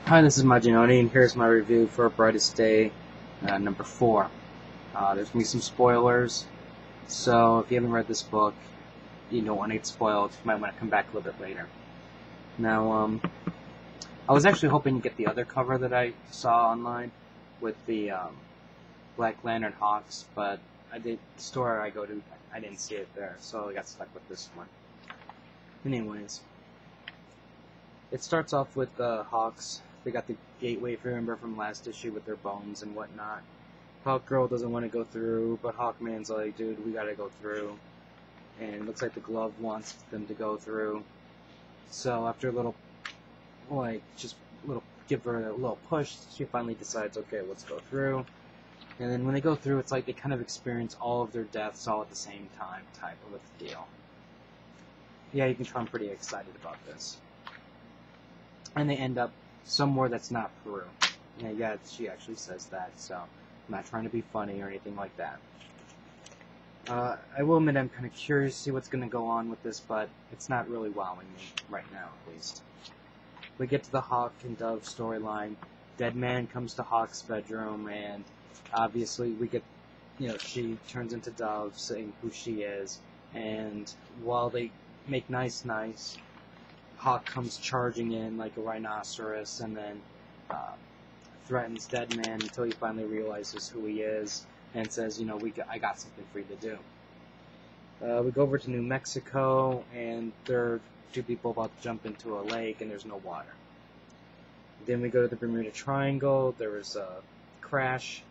Hi, this is Majinoni, and here's my review for Brightest Day number 4. There's going to be some spoilers, so if you haven't read this book, you don't want to get spoiled, you might want to come back a little bit later. Now, I was actually hoping to get the other cover that I saw online with the Black Lantern Hawks, but the store I go to, I didn't see it there, so I got stuck with this one. Anyways, it starts off with the Hawks. They got the gateway, if you remember from last issue, with their bones and whatnot. Hawkgirl doesn't want to go through, but Hawkman's like, dude, we gotta go through. And it looks like the Glove wants them to go through. So after a little, give her a little push, she finally decides, okay, let's go through. And then when they go through, it's like they kind of experience all of their deaths all at the same time, type of a deal. Yeah, you can tell I'm pretty excited about this. And they end up somewhere that's not Peru. Yeah, she actually says that, so I'm not trying to be funny or anything like that. I will admit I'm kind of curious to see what's going to go on with this, but it's not really wowing me right now, at least. We get to the Hawk and Dove storyline. Dead Man comes to Hawk's bedroom, and obviously we get, she turns into Dove, saying who she is, and while they make nice, Hawk comes charging in like a rhinoceros and then threatens Dead Man until he finally realizes who he is and says, I got something for you to do. We go over to New Mexico, and there are two people about to jump into a lake and there's no water. Then we go to the Bermuda Triangle. There is a crash.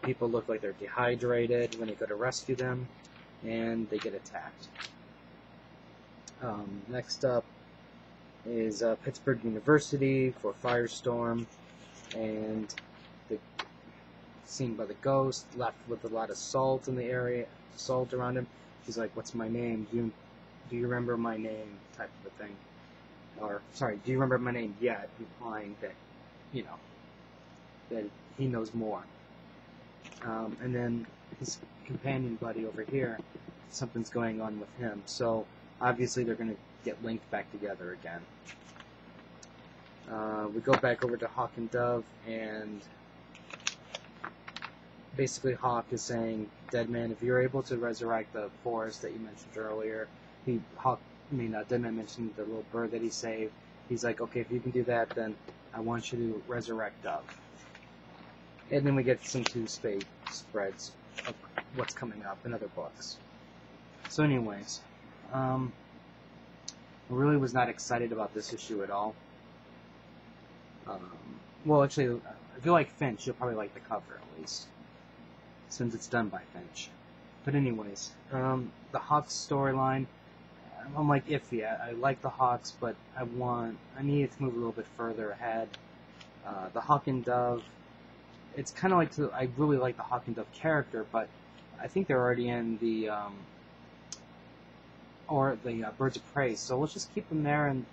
People look like they're dehydrated when they go to rescue them, and they get attacked. Next up is Pittsburgh University for Firestorm, and the seen by the ghost, left with a lot of salt in the area, salt around him. He's like, "What's my name? Do you remember my name?" Type of a thing. Or, sorry, do you remember my name yet? Implying that, that he knows more. And then his companion buddy over here, something's going on with him. So, obviously they're going to get linked back together again. We go back over to Hawk and Dove, and basically Hawk is saying, Dead Man, if you're able to resurrect the forest that you mentioned earlier, Dead Man mentioned the little bird that he saved. He's like, okay, if you can do that, then I want you to resurrect Dove. And then we get some two-page spreads of what's coming up in other books. So anyways, I really was not excited about this issue at all. Well, actually, if you like Finch, you'll probably like the cover, at least, since it's done by Finch. But anyways, the Hawks storyline, I'm like iffy. I like the Hawks, but I need it to move a little bit further ahead. The Hawk and Dove, it's kind of like, I really like the Hawk and Dove character, but I think they're already in the Birds of Prey, so let's just keep them there, and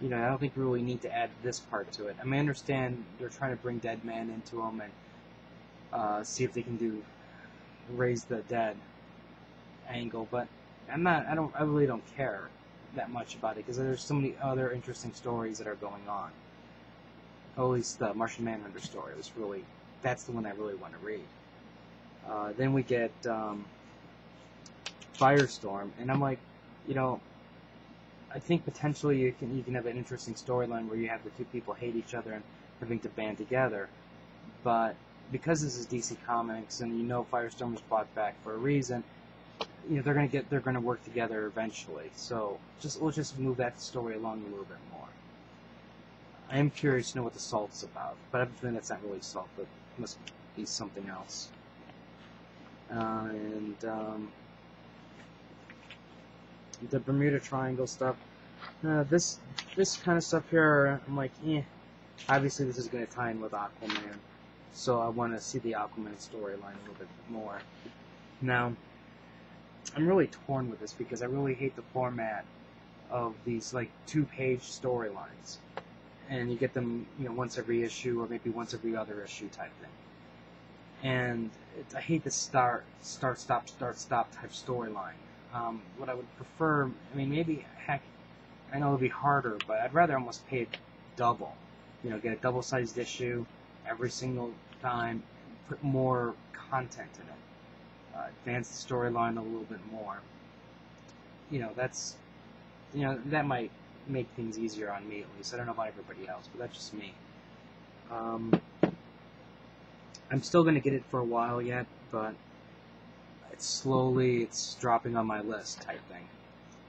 I don't think we really need to add this part to it. I mean, I understand they're trying to bring Dead Man into them and see if they can raise the dead angle, but I really don't care that much about it, because there's so many other interesting stories that are going on. At least the Martian Manhunter story that's the one I really want to read. Then we get Firestorm, and I'm like, I think potentially you can have an interesting storyline where you have the two people hate each other and having to band together. But because this is DC Comics and Firestorm was brought back for a reason, they're gonna work together eventually. So let's just move that story along a little bit more. I am curious to know what the salt's about, but I have a feeling that's not really salt, but it must be something else. The Bermuda Triangle stuff. This kind of stuff here, I'm like, obviously this is going to tie in with Aquaman, so I want to see the Aquaman storyline a little bit more. Now, I'm really torn with this because I really hate the format of these like two-page storylines, and you get them once every issue or maybe once every other issue type thing. And I hate the start stop type storyline. What I would prefer, maybe, heck, I know it would be harder, but I'd rather almost pay double You know, get a double-sized issue every single time, put more content in it, advance the storyline a little bit more. You know, that might make things easier on me at least. I don't know about everybody else, but that's just me. I'm still going to get it for a while yet, but it's dropping on my list type thing.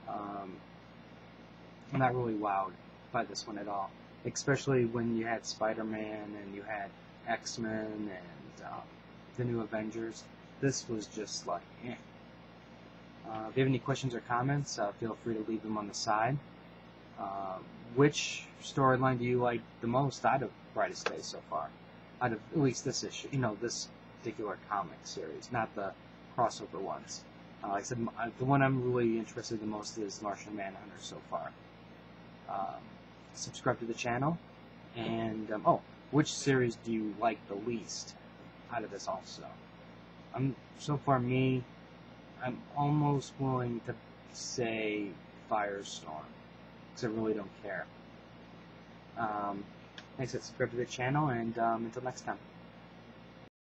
I'm not really wowed by this one at all, especially when you had Spider-Man and you had X-Men and the new Avengers. This was just like, eh. If you have any questions or comments, feel free to leave them on the side. Which storyline do you like the most out of Brightest Day so far? Out of at least this issue, this particular comic series, not the crossover ones. Like I said, the one I'm really interested in the most is Martian Manhunter so far. Subscribe to the channel, and which series do you like the least out of this also? So far, I'm almost willing to say Firestorm, because I really don't care. Thanks for subscribing to the channel, and until next time.